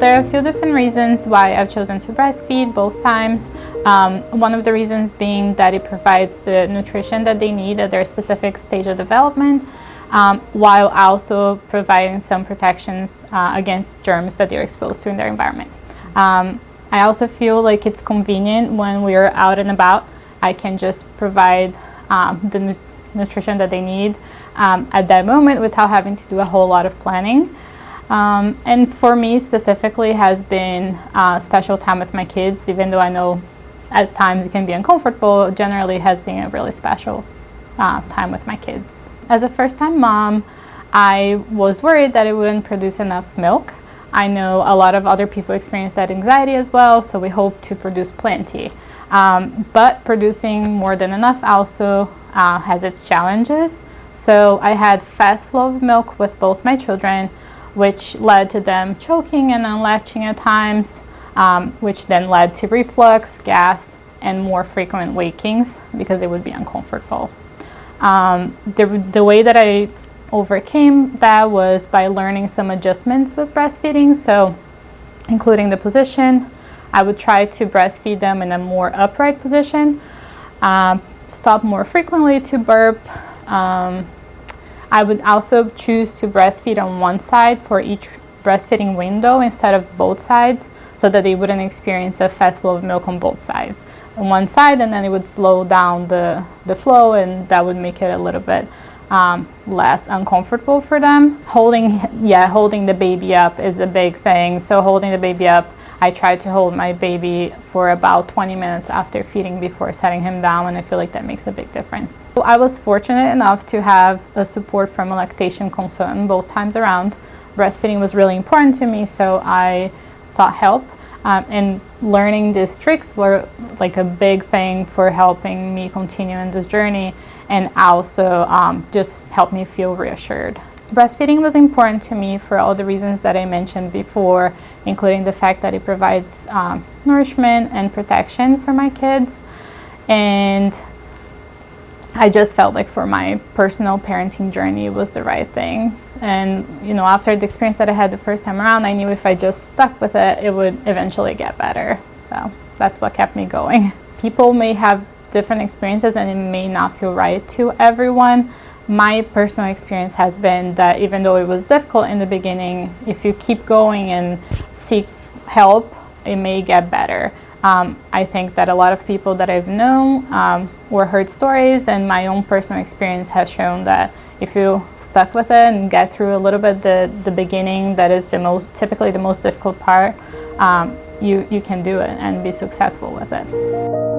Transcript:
there are a few different reasons why I've chosen to breastfeed both times. One of the reasons being that it provides the nutrition that they need at their specific stage of development, while also providing some protections against germs that they're exposed to in their environment. I also feel like it's convenient when we're out and about. I can just provide the nutrition that they need at that moment without having to do a whole lot of planning. And for me specifically has been a special time with my kids, even though I know at times it can be uncomfortable. Generally has been a really special time with my kids. As a first-time mom, I was worried that it wouldn't produce enough milk. I know a lot of other people experience that anxiety as well, so we hope to produce plenty. But producing more than enough also has its challenges. So I had fast flow of milk with both my children, which led to them choking and unlatching at times, which then led to reflux, gas, and more frequent wakings because they would be uncomfortable. The way that I overcame that was by learning some adjustments with breastfeeding, so including the position. I would try to breastfeed them in a more upright position, stop more frequently to burp. I would also choose to breastfeed on one side for each breastfeeding window instead of both sides, so that they wouldn't experience a fast flow of milk on both sides. On one side, and then it would slow down the flow, and that would make it a little bit less uncomfortable for them. Holding the baby up is a big thing. So holding the baby up, I try to hold my baby for about 20 minutes after feeding before setting him down, and I feel like that makes a big difference. So I was fortunate enough to have a support from a lactation consultant both times around. Breastfeeding was really important to me, so I sought help. And learning these tricks were like a big thing for helping me continue in this journey, and also just helped me feel reassured. Breastfeeding was important to me for all the reasons that I mentioned before, including the fact that it provides nourishment and protection for my kids. And I just felt like for my personal parenting journey, it was the right things. And, after the experience that I had the first time around, I knew if I just stuck with it, it would eventually get better. So that's what kept me going. People may have different experiences and it may not feel right to everyone. My personal experience has been that even though it was difficult in the beginning, if you keep going and seek help, it may get better. I think that a lot of people that I've known or heard stories, and my own personal experience has shown that if you stuck with it and get through a little bit the beginning, that is typically the most difficult part, you can do it and be successful with it.